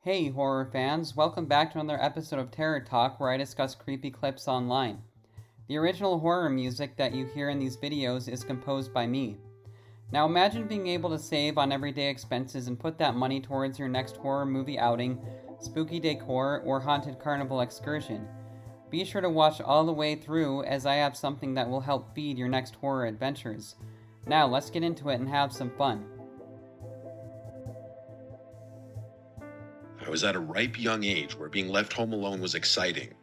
Hey, horror fans, welcome back to another episode of Terror Talk where I discuss creepy clips online. The original horror music that you hear in these videos is composed by me. Now imagine being able to save on everyday expenses and put that money towards your next horror movie outing, spooky decor, or haunted carnival excursion. Be sure to watch all the way through as I have something that will help feed your next horror adventures. Now let's get into it and have some fun. I was at a ripe young age where being left home alone was exciting.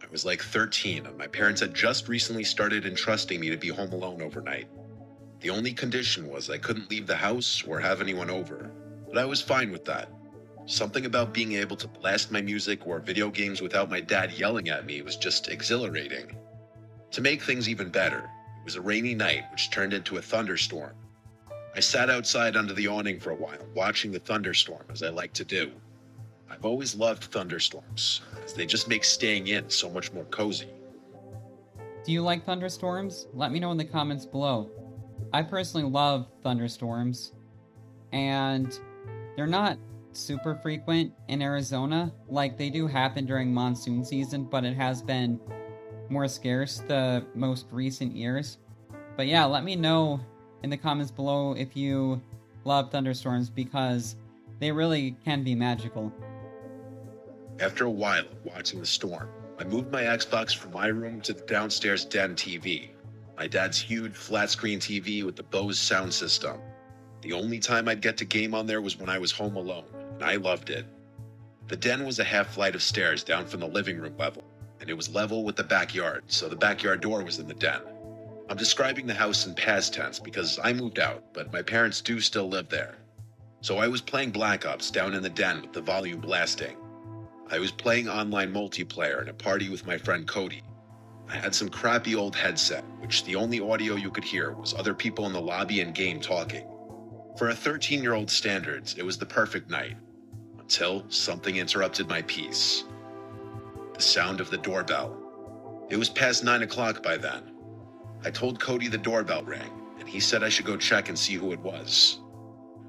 I was like 13, and my parents had just recently started entrusting me to be home alone overnight. The only condition was I couldn't leave the house or have anyone over, but I was fine with that. Something about being able to blast my music or video games without my dad yelling at me was just exhilarating. To make things even better, it was a rainy night which turned into a thunderstorm. I sat outside under the awning for a while, watching the thunderstorm as I like to do. I've always loved thunderstorms, as they just make staying in so much more cozy. Do you like thunderstorms? Let me know in the comments below. I personally love thunderstorms, and they're not super frequent in Arizona. Like, they do happen during monsoon season, but it has been more scarce the most recent years. But yeah, let me know in the comments below if you love thunderstorms, because they really can be magical. After a while of watching the storm, I moved my Xbox from my room to the downstairs den TV. My dad's huge flat-screen TV with the Bose sound system. The only time I'd get to game on there was when I was home alone, and I loved it. The den was a half flight of stairs down from the living room level, and it was level with the backyard, so the backyard door was in the den. I'm describing the house in past tense because I moved out, but my parents do still live there. So I was playing Black Ops down in the den with the volume blasting. I was playing online multiplayer in a party with my friend Cody. I had some crappy old headset, which the only audio you could hear was other people in the lobby and game talking. For a 13-year-old standards, it was the perfect night, until something interrupted my peace. The sound of the doorbell. It was past 9 o'clock by then. I told Cody the doorbell rang, and he said I should go check and see who it was.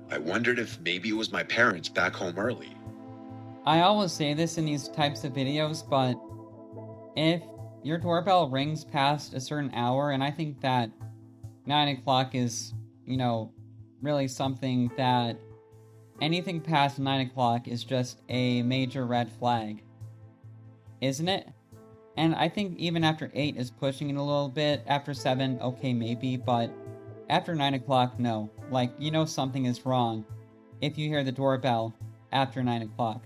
I wondered if maybe it was my parents back home early. I always say this in these types of videos, but if your doorbell rings past a certain hour, and I think that 9 o'clock is, really something that anything past 9 o'clock is just a major red flag, isn't it? And I think even after 8 is pushing it a little bit, after 7, okay, maybe, but after 9 o'clock, no. Like, something is wrong if you hear the doorbell after 9 o'clock.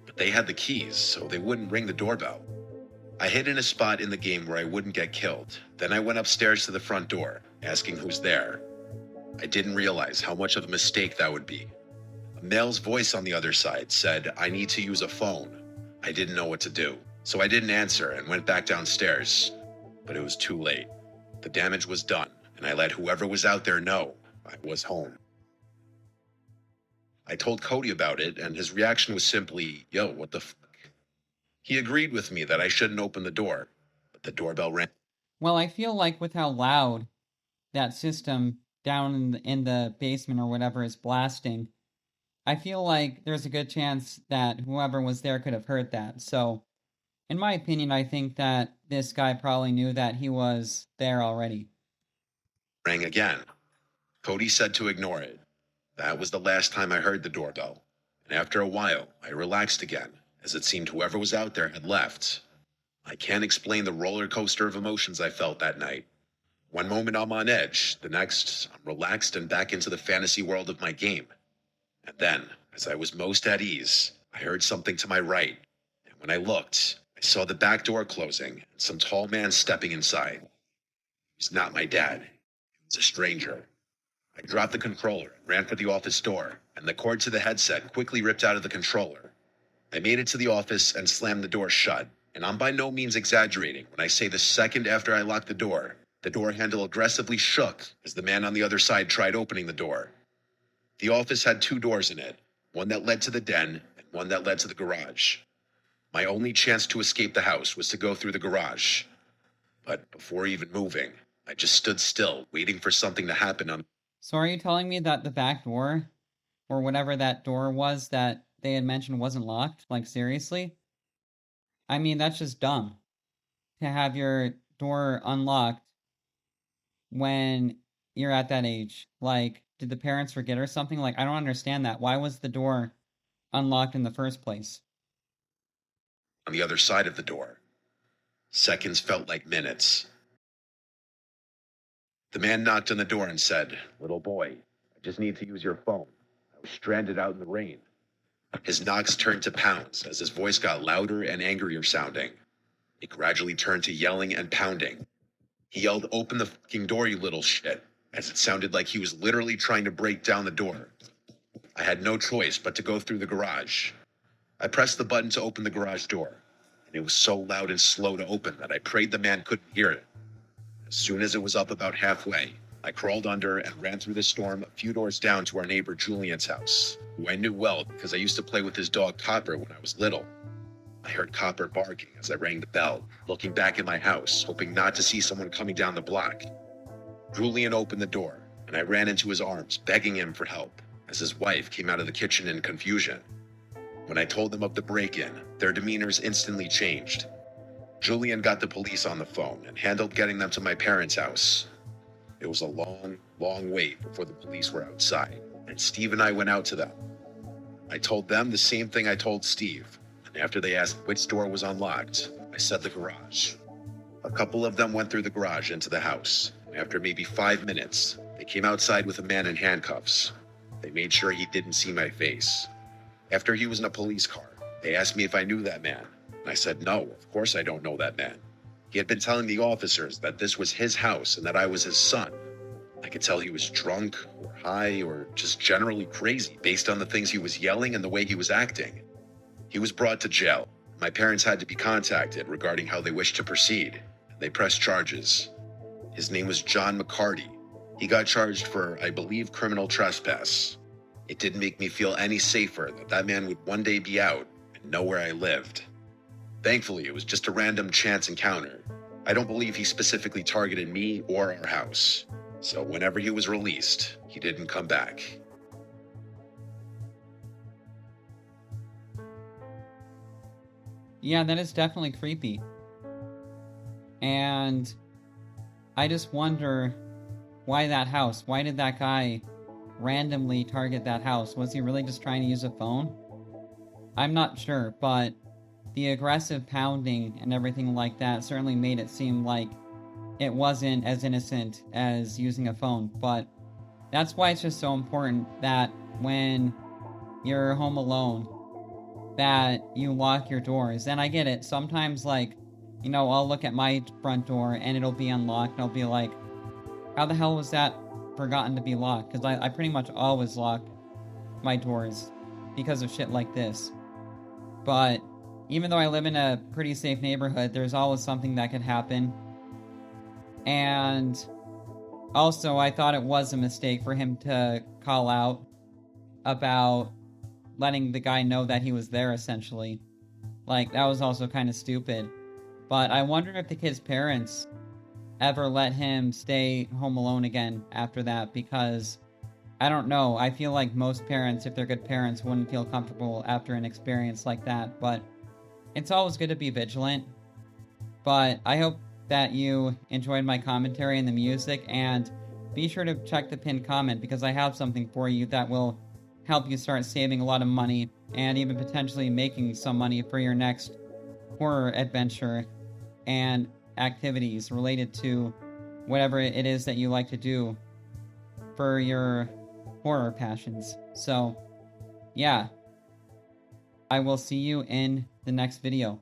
But they had the keys, so they wouldn't ring the doorbell. I hid in a spot in the game where I wouldn't get killed. Then I went upstairs to the front door, asking who's there. I didn't realize how much of a mistake that would be. A male's voice on the other side said, "I need to use a phone." I didn't know what to do, so I didn't answer and went back downstairs. But it was too late. The damage was done, and I let whoever was out there know I was home. I told Cody about it, and his reaction was simply, "Yo, what the fuck?" He agreed with me that I shouldn't open the door, but the doorbell rang. Well, I feel like with how loud that system down in the basement or whatever is blasting, I feel like there's a good chance that whoever was there could have heard that. So, in my opinion, I think that this guy probably knew that he was there already. Rang again. Cody said to ignore it. That was the last time I heard the doorbell, and after a while, I relaxed again, as it seemed whoever was out there had left. I can't explain the roller coaster of emotions I felt that night. One moment I'm on edge, the next I'm relaxed and back into the fantasy world of my game. And then, as I was most at ease, I heard something to my right, and when I looked, I saw the back door closing and some tall man stepping inside. He was not my dad. He was a stranger. I dropped the controller and ran for the office door, and the cord to the headset quickly ripped out of the controller. I made it to the office and slammed the door shut, and I'm by no means exaggerating when I say the second after I locked the door handle aggressively shook as the man on the other side tried opening the door. The office had 2 doors in it, one that led to the den and one that led to the garage. My only chance to escape the house was to go through the garage. But before even moving, I just stood still, waiting for something to happen. So are you telling me that the back door, or whatever that door was that they had mentioned wasn't locked. Like, seriously? I mean, that's just dumb. To have your door unlocked when you're at that age. Like, did the parents forget or something? Like, I don't understand that. Why was the door unlocked in the first place? On the other side of the door, seconds felt like minutes. The man knocked on the door and said, "Little boy, I just need to use your phone. I was stranded out in the rain." His knocks turned to pounds as his voice got louder and angrier sounding. It gradually turned to yelling and pounding. He yelled, "Open the fucking door, you little shit," as it sounded like he was literally trying to break down the door. I had no choice but to go through the garage. I pressed the button to open the garage door, and it was so loud and slow to open that I prayed the man couldn't hear it. As soon as it was up about halfway, I crawled under and ran through the storm a few doors down to our neighbor Julian's house, who I knew well because I used to play with his dog Copper when I was little. I heard Copper barking as I rang the bell, looking back at my house, hoping not to see someone coming down the block. Julian opened the door, and I ran into his arms, begging him for help, as his wife came out of the kitchen in confusion. When I told them of the break-in, their demeanors instantly changed. Julian got the police on the phone and handled getting them to my parents' house. It was a long, long wait before the police were outside, and Steve and I went out to them. I told them the same thing I told Steve, and after they asked which door was unlocked, I said the garage. A couple of them went through the garage into the house, and after maybe 5 minutes, they came outside with a man in handcuffs. They made sure he didn't see my face. After he was in a police car, they asked me if I knew that man. I said, no, of course I don't know that man. He had been telling the officers that this was his house and that I was his son. I could tell he was drunk or high or just generally crazy based on the things he was yelling and the way he was acting. He was brought to jail. My parents had to be contacted regarding how they wished to proceed. They pressed charges. His name was John McCarty. He got charged for, I believe, criminal trespass. It didn't make me feel any safer that that man would one day be out and know where I lived. Thankfully, it was just a random chance encounter. I don't believe he specifically targeted me or our house. So whenever he was released, he didn't come back. Yeah, that is definitely creepy. And I just wonder, why that house? Why did that guy randomly target that house? Was he really just trying to use a phone? I'm not sure, but the aggressive pounding and everything like that certainly made it seem like it wasn't as innocent as using a phone. But that's why it's just so important that when you're home alone, that you lock your doors. And I get it. Sometimes, like, you know, I'll look at my front door and it'll be unlocked and I'll be like, how the hell was that forgotten to be locked? Because I pretty much always lock my doors because of shit like this. But even though I live in a pretty safe neighborhood, there's always something that could happen. And also, I thought it was a mistake for him to call out about letting the guy know that he was there, essentially. Like, that was also kind of stupid. But I wonder if the kid's parents ever let him stay home alone again after that, because I don't know. I feel like most parents, if they're good parents, wouldn't feel comfortable after an experience like that. But it's always good to be vigilant. But I hope that you enjoyed my commentary and the music, and be sure to check the pinned comment because I have something for you that will help you start saving a lot of money and even potentially making some money for your next horror adventure and activities related to whatever it is that you like to do for your horror passions. So, yeah. I will see you in the next video.